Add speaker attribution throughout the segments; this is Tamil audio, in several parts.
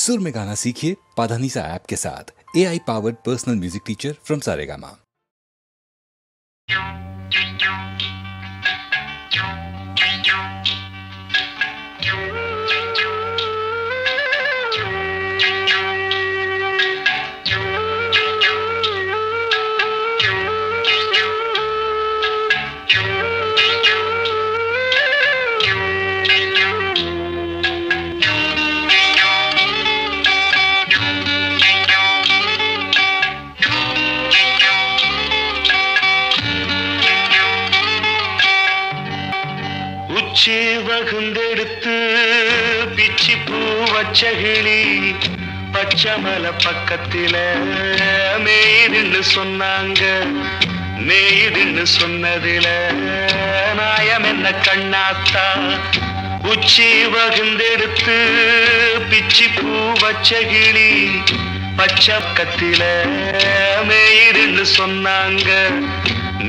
Speaker 1: सुर में गाना सीखिए पाधानीसा ऐप के साथ। AI powered personal music teacher from Saregama.
Speaker 2: உச்சி வகுந்தெடுத்து பிச்சி பூ வச்ச கிளி பச்சமல பக்கத்தில மேய்துன்னு சொன்னாங்க. மேய்துன்னு சொன்னதில நாயம் என்ன கண்ணாத்தா. உச்சி வகுந்தெடுத்து பிச்சி பூ வச்ச கிளி பச்சக்கத்தில மேய்துன்னு சொன்னாங்க.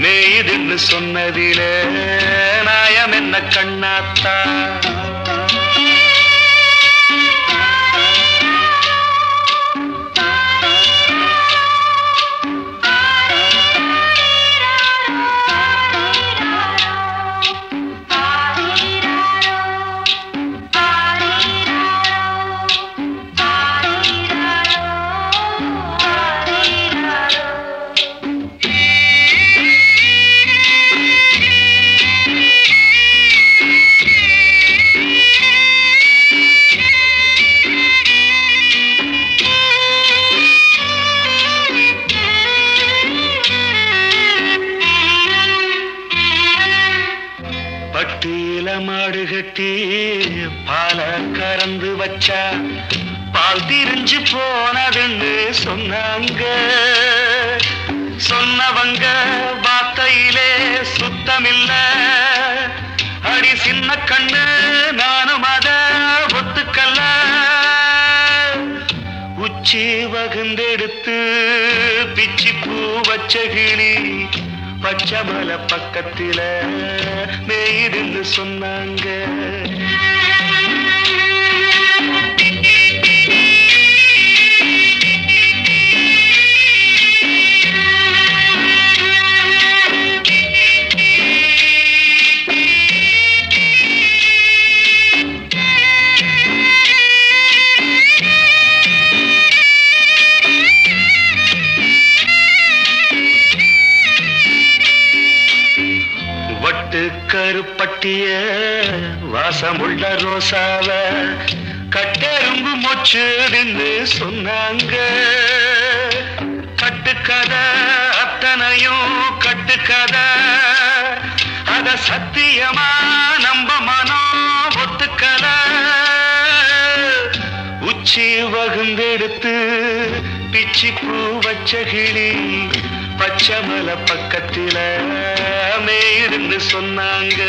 Speaker 2: மேய்துன்னு சொன்னதில நாயம் என்ன கண்ணாத்தா. பட்டியில மாடு கட்டி பால கறந்து வச்சா பால் திரிஞ்சு போனதுன்னு சொன்னாங்க. சொன்னவங்க வார்த்தையிலே சுத்தமில்ல. அடி சின்ன கண்ணு நானும் அத ஒத்துக்கல்ல. உச்சி வகுந்தெடுத்து பிச்சி பூ வச்ச கிளி பச்சமல பக்கத்தில மேய்துன்னு சொன்னாங்க. கருப்பட்டிய வாசமுள்ள ரோசாவ கட்டெரும்பு மொச்சுதுன்னு சொன்னாங்க. கட்டுக்கதை அத்தனையும் கட்டுக்கதை. அத சத்தியமா நம்ப மனம் ஒத்துக்கல. உச்சி வகுந்தெடுத்து பிச்சி பூ வச்ச கிளி பச்சமல பக்கத்தில மேய்துன்னு சொன்னாங்க.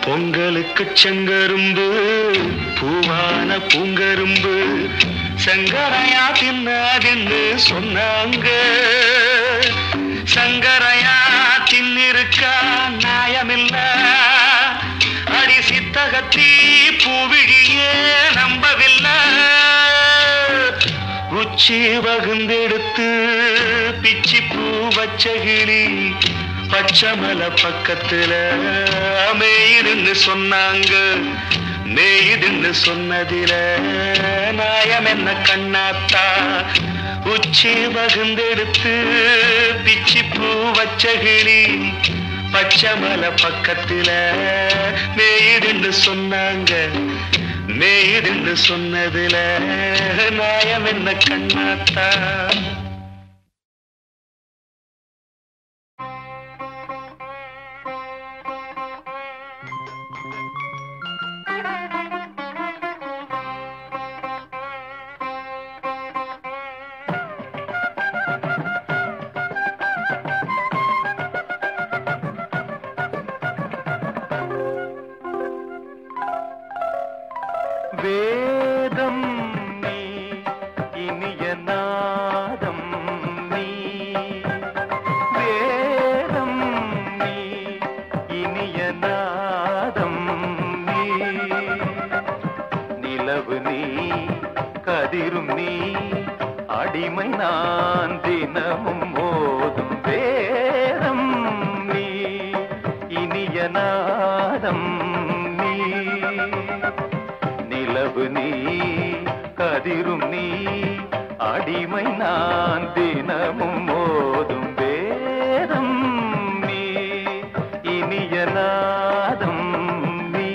Speaker 2: பொங்கலுக்கு செங்கரும்பு பூவான பூங்கரும்பு சங்கரையா தின்னாதுன்னு சொன்னாங்க. சங்கரையா தின்னிருக்கா நாயமில்ல. அடி சித்தகத்தி பூவிழியே நம்பவில்லை. உச்சி வகுந்தெடுத்து பிச்சி பூ வச்ச கிளி பச்சமல பக்கத்தில மேய்துன்னு சொன்னாங்க. மேய்துன்னு சொன்னதில நாயம் என்ன கண்ணாத்தா. உச்சி வகுந்தெடுத்து பிச்சி பூ வச்ச கிளி பச்சமல பக்கத்தில மேய்துன்னு சொன்னாங்க. மேய்துன்னு சொன்னதில நாயம் என்ன கண்ணாத்தா.
Speaker 3: இனிய நாதம் நீ, நிலவு நீ கதிரும் நீ, அடிமை நான் தினமும் மோதும் வேதம் நீ, இனிய நாதம் நீ.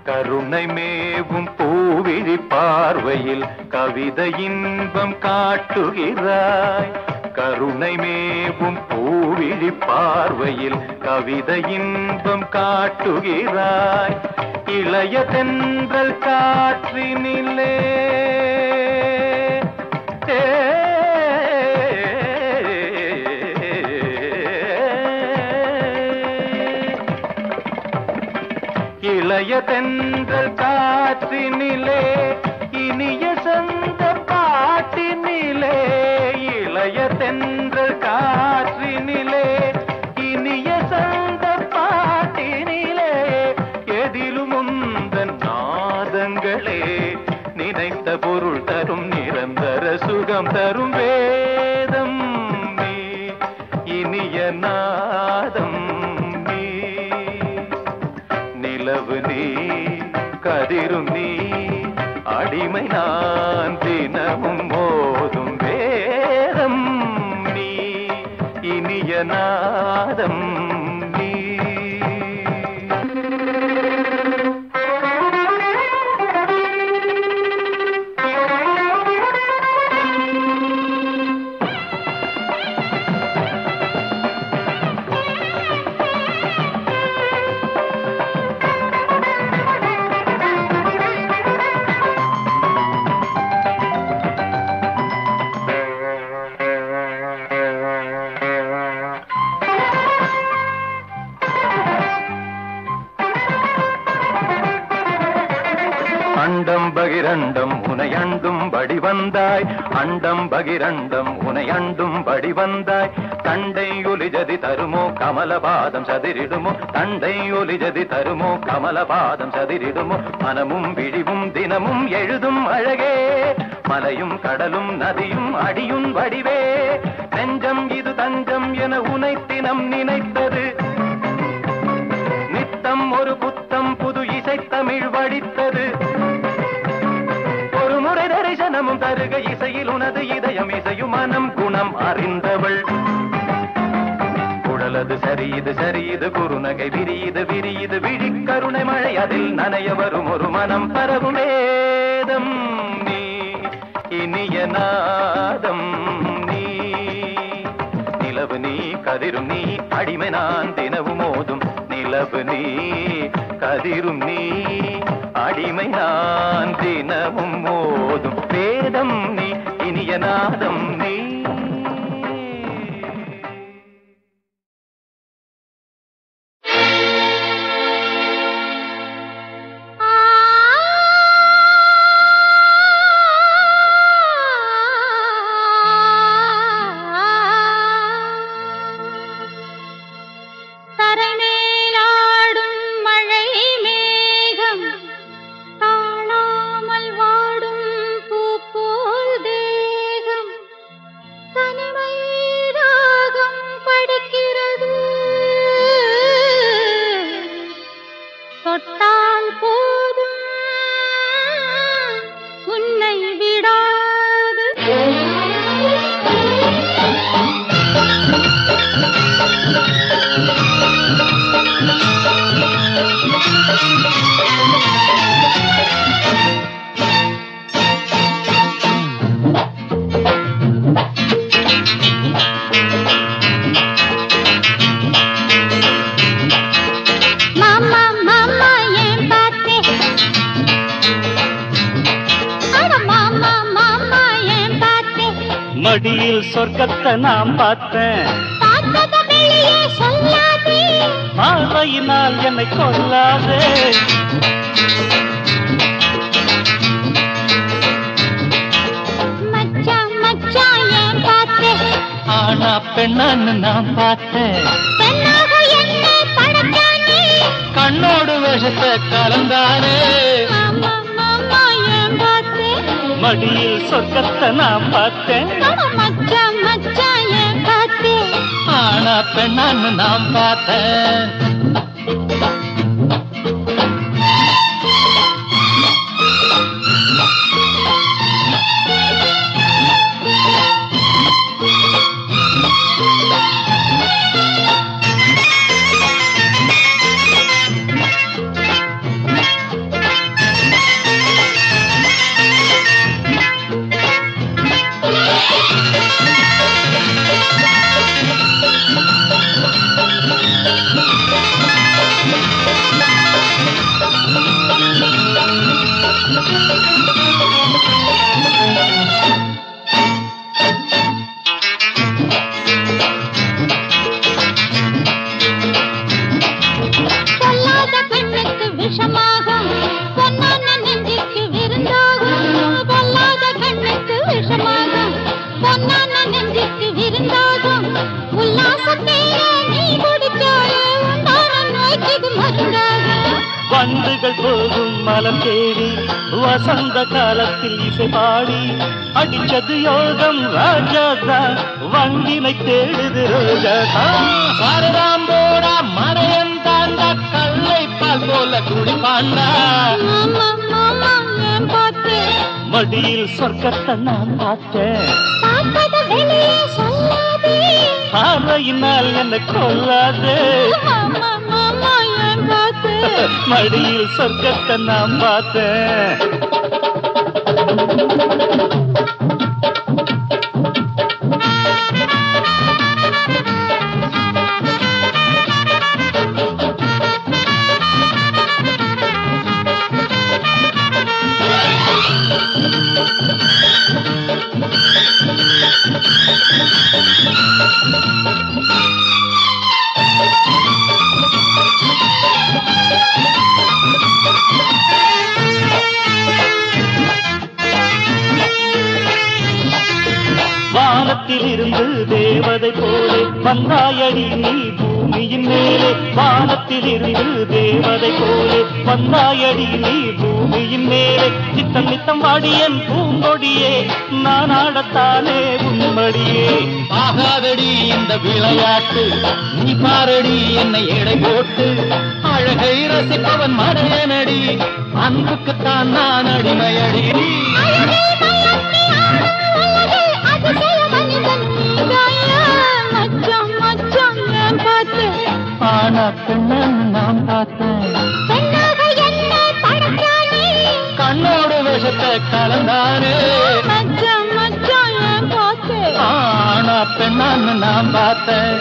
Speaker 3: கருணை மேவும் பூவிழி பார்வையில் கவிதை இன்பம் காட்டுகிறாய், கருணை மேவும் பூவிழி பார்வையில் கவிதை இன்பம் காட்டுகிறாய், இளைய தென்றல் காற்றினிலே இளைய தென்றல் காற்றினிலே இனிய சொந்த பாட்டினிலே, இளைய தென்றல் காற்றினிலே இனிய சொந்த பாட்டினிலே, எதிலும் உந்தன் நாதங்களே நினைத்த பொருள் தரும் நிரந்தர சுகம் தரும் வேதம் நீ, இனிய நாதம் நீ, நிலவு நீ கதிரும் நீ, அடிமை நான் தினமும் மோதும் வேதம் நீ, இனிய நாதம் நீ. அண்டம் பகிரண்டம் உனை அண்டும் படி வந்தாய், அண்டம் பகிரண்டம் உனை அண்டும் படி வந்தாய், தண்டை ஒலிஜதி தருமோ கமலபாதம் சதிரிடுமோ, தண்டை ஒலிஜதி தருமோ கமலபாதம் சதிரிடுமோ, மனமும் விழிவும் தினமும் எழுதும் அழகே, மலையும் கடலும் நதியும் அடியும் வடிவே, நெஞ்சம் இது தஞ்சம் என உனை தினம் நினைத்தது, நித்தம் ஒரு புத்தம் புது இசைத்தமிழ் வடித்தது, ஒரு முறை தரிசனமும் தருக இசையில் உனது இதயம் இசையும் மனம் குணம் அறிந்தவள், குழலது சரியுது சரியுது குறுநகை விரியுது விரியுது விழி கருணை மழை அதில் நனைய வரும் ஒரு மனம் பரவும் வேதம் நீ, இனிய நாதம் நீ, நிலவு நீ கதிரும் நீ, அடிமை நான் தினவும் மோதும் நிலவு நீ கதிரும் நீ, அடிமை நான் தினமும் மோதும் வேதம் நீ, இனிய நாதம் நீ.
Speaker 4: மடியில் சொர்க்கத்தை நாம் பார்த்தேன், பார்வையினால் என்னை கொல்லாதே,
Speaker 3: ஆனா பெண்ணான்னு நான் பார்த்தேன்.
Speaker 5: பெண்ணாக என்ன படைச்சானே,
Speaker 3: கண்ணோடு விஷத்தை கலந்தானே.
Speaker 5: மாமா மாமா ஏன் பார்த்தேன்,
Speaker 4: மடியில் சொர்க்கத்தை நான் பார்த்தேன்.
Speaker 5: மச்சான் மச்சான் ஏன் பார்த்தேன்.
Speaker 3: ஆனா பெண்ணான்னு நான் பார்த்தேன்.
Speaker 4: வண்டுகள் போகும் மலம் தேடி வசந்த காலத்தில் இசை பாடி அடிச்சது யோகம் ராஜாதா வண்டினை தேடுது ரோஜாதா.
Speaker 3: சாரதாம்போடா மறையன் தாண்டா கல்லை பால் போல குடிப்பாண்டா.
Speaker 4: மடியில் சொர்க்கத்தை நான் பார்த்தேன். பார்வையினால் என்ன கொல்லாது. மடியில் சொர்க்கத்தை நான் பார்த்தேன். வானத்தில் இருந்து தேவதை போலே வந்தாயடி நீ பூமியின் மேலே. வானத்தில் இருந்து தேவதை போலே வந்தாயடி நீ பூமியின் மேலே. நித்தம் நித்தம் வாடியன் பூங்கொடியே நான் ஆடத்தானே உன்மடியே.
Speaker 3: ஆகாதடி இந்த விளையாட்டு நீ பாரடி என்னை எடை போட்டு. அழகை ரசிப்பவன் மடையனடி அன்புக்குத்தான் நான் அடிமையடி. ஆனா பெண்ணான்னு நான் பார்த்தேன். கண்ணோடு விஷத்தை கலந்தானே. ஆனா பெண்ணான்னு நான் பார்த்தேன்.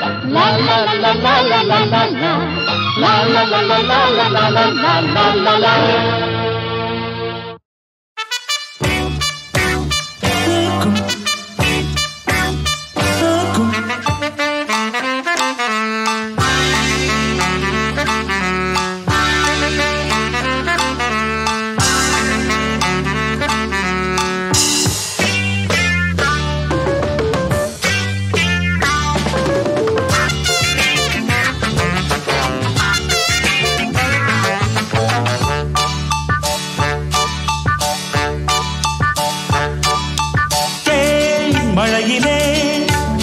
Speaker 6: மழையிலே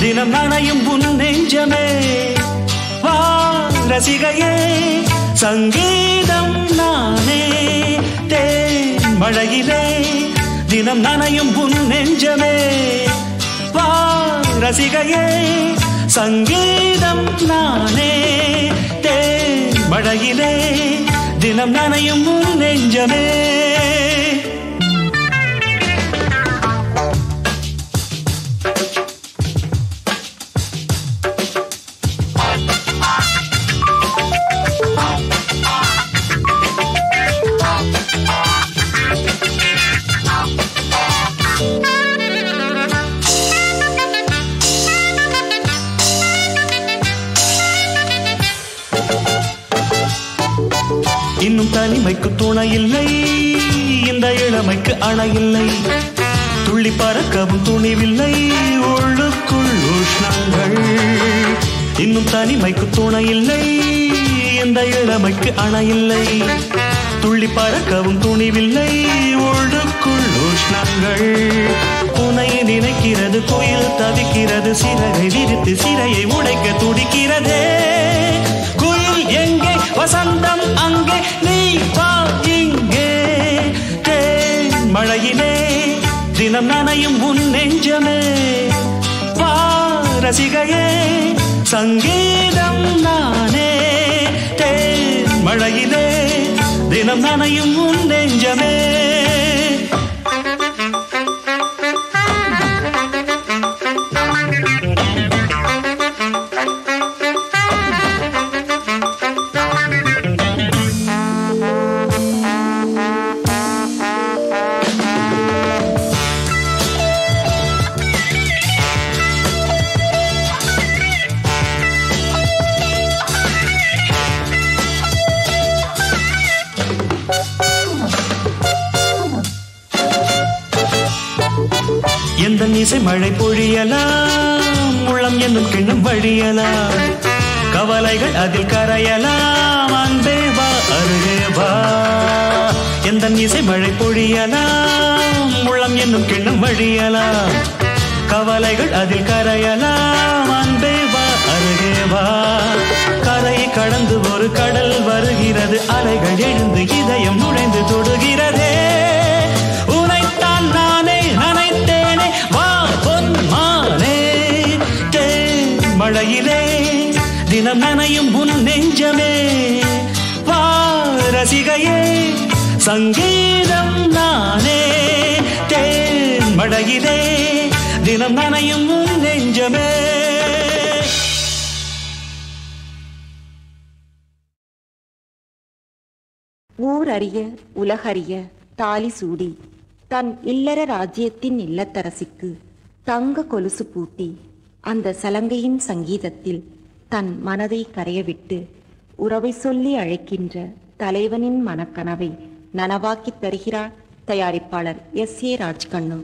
Speaker 6: தினம் நனையும் உன் நெஞ்சமே வா ரசிகையே சங்கீதம் நானே. தேன் மழையிலே தினம் நனையும் உன் நெஞ்சமே வா ரசிகையே சங்கீதம் நானே. தேன் மழையிலே தினம் நனையும் உன் நெஞ்சமே. இன்னும் தனிமைக்கு துணை இல்லை, இந்த இளமைக்கு அணை இல்லை. துள்ளி பறக்கவும் துணிவில்லை, உள்ளுக்குள் உஷ்ணங்கள். இன்னும் தனிமைக்கு துணை இல்லை, இந்த இளமைக்கு அணை இல்லை. துள்ளி பறக்கவும் துணிவில்லை, உள்ளுக்குள் உஷ்ணங்கள். உனை நினைக்கிறது குயில் தவிக்கிறது, சிறகை விரித்து சிறையை உடைக்க துடிக்கிறதே. குயில் எங்கே, வசந்தம் அங்கே, நீ வா இங்கே. தேன் மழையிலே தினம் நனையும் உன் நெஞ்சமே. வா ரசிகையே, சங்கீதம் நானே. தேன் மழையிலே தினம் நனையும் உன் நெஞ்சமே. எந்த இசை மழை பொழியலாம், உள்ளம் என்னும் கிண்ணம் வழியலாம். கவலைகள் அதில் கரையலாம், அன்பே வா அருகே வா. எந்த இசை மழை பொழியலாம், உள்ளம் என்னும் கிண்ணம் வழியலாம். கவலைகள் அதில் கரையலாம், அன்பே வா அருகே வா. கரையை கடந்து ஒரு கடல் வருகிறது, அலைகள் எழுந்து இதயம் நுழைந்து தொடுகிறதே. உனைத்தான் நானே நினைத்தேனே, வா பொன்மானே. தேன் மழையிலே தினம் நனையும் உன் நெஞ்சமே. வா ரசிகையே, சங்கீதம் நானே. தேன் மழையிலே தினம் நனையும் உன் நெஞ்சமே.
Speaker 7: ஊர் அறிய உலகறிய தாலி சூடி தன் இல்லற ராஜ்யத்தின் இல்லத்தரசிக்கு தங்க கொலுசு பூட்டி அந்த சலங்கையின் சங்கீதத்தில் தன் மனதை கரையவிட்டு உறவை சொல்லி அழைக்கின்ற தலைவனின் மனக்கனவை நனவாக்கித் தருகிறார் தயாரிப்பாளர் S.A. ராஜ்கண்ணு.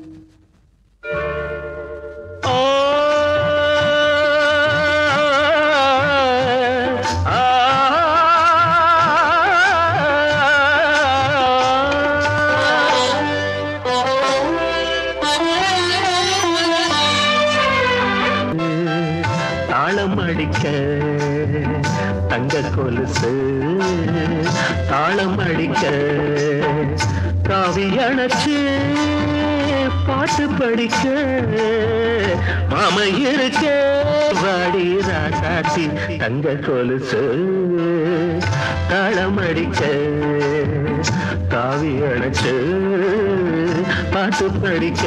Speaker 2: தங்க கொலுசு தாளம் அடிக்க காவி அணைச்சு பாட்டு படிக்க மாமா இருக்க வாடி ராசாத்தி. தங்க கொலுசு தாளம் அடிக்க காவி அணைச்சு பாட்டு படிக்க.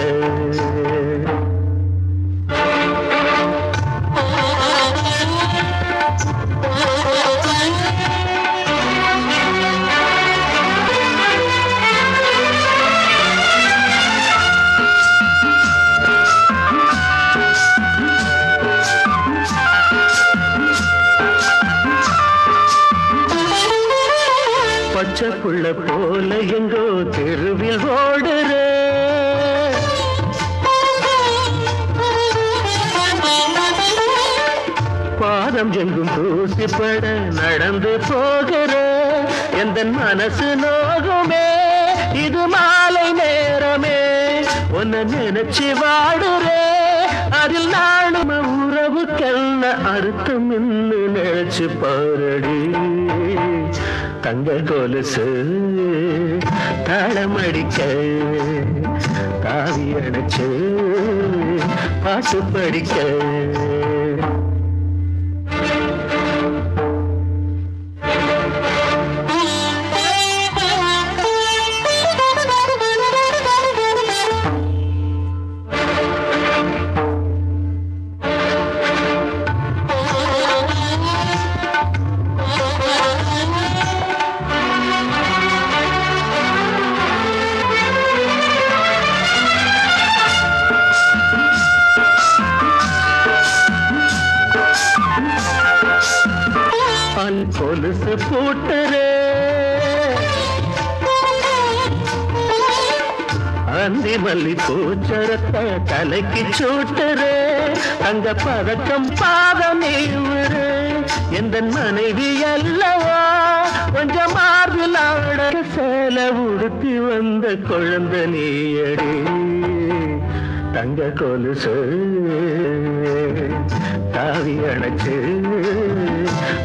Speaker 2: பச்சைக்குள்ள போல எங்கோ தெருவில் ஓடுற பாதம் எங்கும் தூசிப்பட நடந்து போகிற எந்த மனசு நோகுமே. இது மாலை நேரமே உன்னை நினைச்சு வாடுற. அதில் நானும் உறவுக்கெல்ல அர்த்தம் என்று நினைச்சு பாரடி. தங்க கொலுசு தாளம் அடிக்க காவி அணைச்சு பாட்டு படிக்க. கொலுசு பூட்டரே அந்தி மல்லி பூச்சரத்த தலைக்கு சூட்டுறே தங்க பதக்கம் பாதம் நீவுறே எந்த மனைவி அல்லவா கொஞ்சம் மார்பில் ஆட சேல உடுத்தி வந்த குழந்தை நீயடி தங்க கொலுசு தாவி அணைச்சு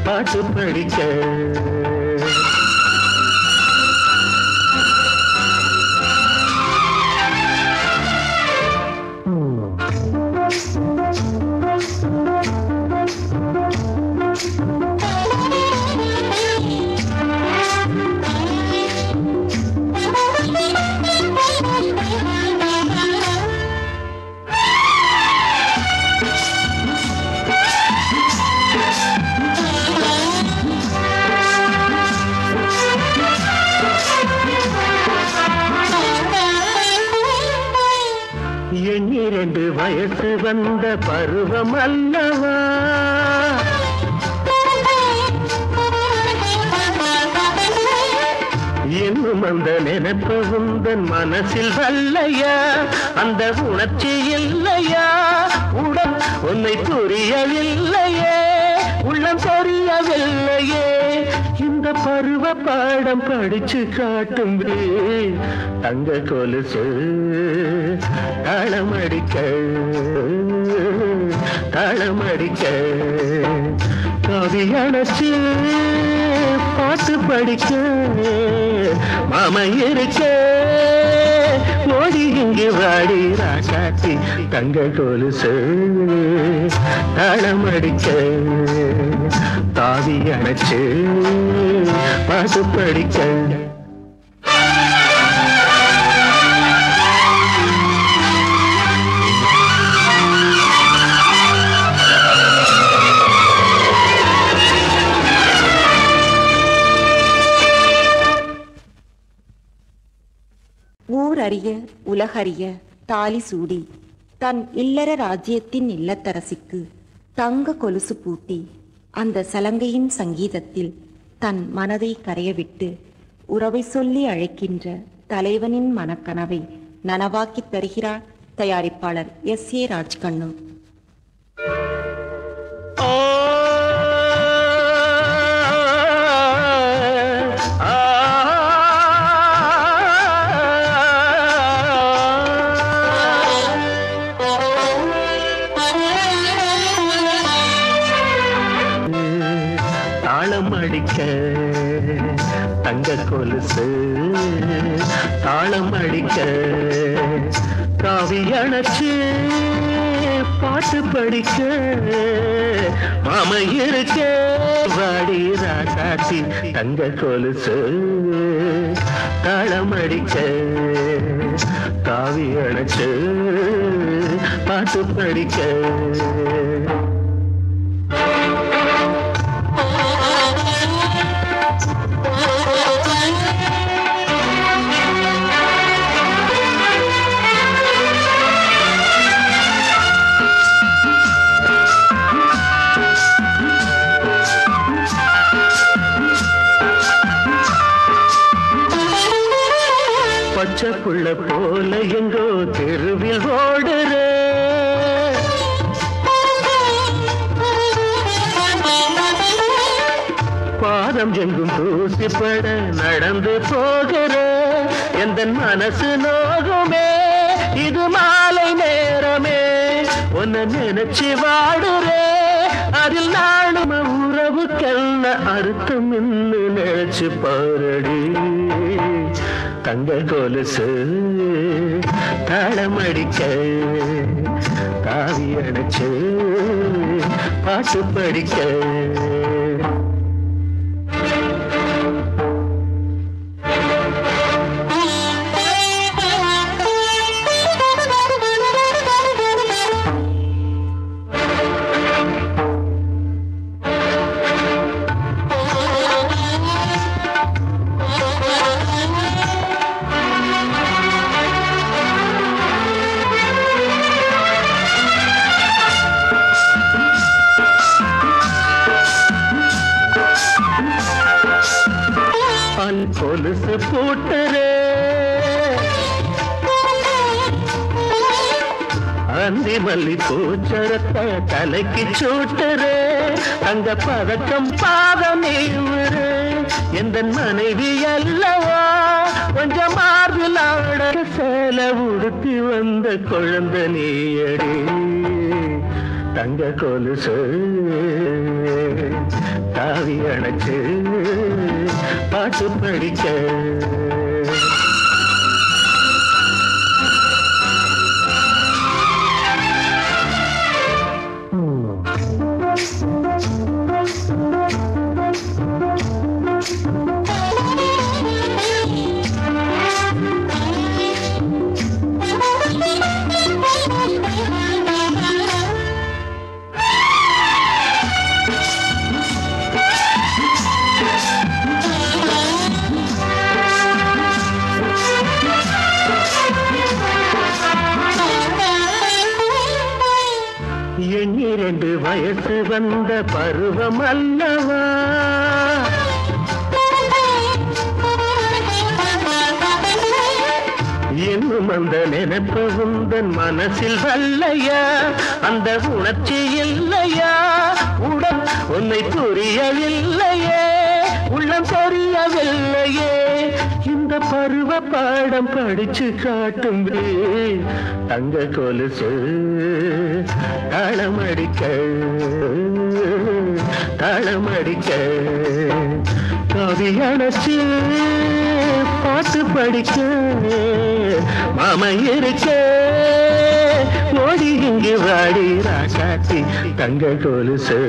Speaker 2: பாட்டு படிக்க எண்ணிரண்டு வயசு வந்த பருவம் அல்லவா இன்னும் அந்த நினைப்பு உந்தன் மனசில் வல்லையா அந்த உணர்ச்சி இல்லையா உடன் உன்னை புரியவில்லையே உள்ளம் தெரியவில்லையே இந்த பருவ பாடம் படிச்சு காட்டும் தங்க கொலுசு தாளமடிக்க தாளமடிக்க கவி அணைச்சு பாட்டு படிக்க மாமா இருக்க ஓடி இங்கு வாடி ராசாத்தி தங்க கொலுசு தாளமடிக்க தாவி அணைச்சு பாட்டு படிக்க
Speaker 7: ஊரறிய உலகறிய தாலி சூடி தன் இல்லற ராஜ்யத்தின் இல்லத்தரசிக்கு தங்க கொலுசு பூட்டி அந்த சலங்கையின் சங்கீதத்தில் தன் மனதை கரையவிட்டு உறவை சொல்லி அழைக்கின்ற தலைவனின் மனக்கனவை நனவாக்கித் தருகிறார் தயாரிப்பாளர் S.A. ராஜ்கண்ணு.
Speaker 2: தாளம் அடிக்க தங்க கொலுசு தாளம் அடிக்க காவி அணைச்சு பாட்டு படிக்க மாமா இருக்க வாடி ராசாத்தி தங்க கொலுசு தாளம் அடிக்க காவி அணைச்சு பாட்டு படிக்க பச்சைப்புள்ள போல எங்கோ தெருவில் ஓடுற பாதம் எங்கும் தூசிப்பட நடந்து போகிற எந்த மனசு நோகுமே இது மாலை நேரமே உன்னை நினைச்சு வாடுறே அதில் நானும் உறவுக்கெல்ல அர்த்தம் என்று நினைச்சு பாரடி தங்க கொலுசு தாளமடிக்க காவி அணைச்சு பாட்டு படிக்க கொலுசு போட்டுறே அந்தி மல்லி பூச்சரத்தை தலைக்கு சூட்டுறே தங்க பதக்கம் பாதம் நீவுறே எந்த மனைவி அல்லவா கொஞ்சம் மார்பில் ஆட சேலை உடுத்தி வந்த குழந்தை நீயடி தங்க கொலுசு தாவி அணைச்சு பாட்டு படிக்க எண்ணிரண்டு வயசு வந்த பருவம் அல்லவா இன்னும் அந்த நினைப்பு உந்தன் மனசில் வல்லையா அந்த உணர்ச்சி இல்லையா உடன் உன்னை புரியவில்லையே உள்ளம் தெரியவில்லையே இந்த பருவ பாடம் படிச்சு காட்டும் தங்க கொலுசு தாளமடிக்க கவி அணைச்சு பாட்டு படிக்க மாமா இருக்க ஓடி இங்கு வாடி ராசாத்தி தங்க கொலுசு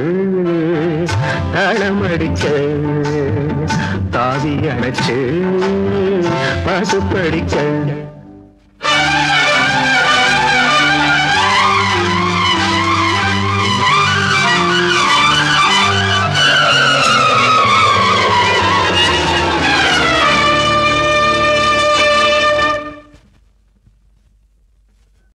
Speaker 2: தாளமடிக்க தாவி அணைச்சு பாட்டு படிக்க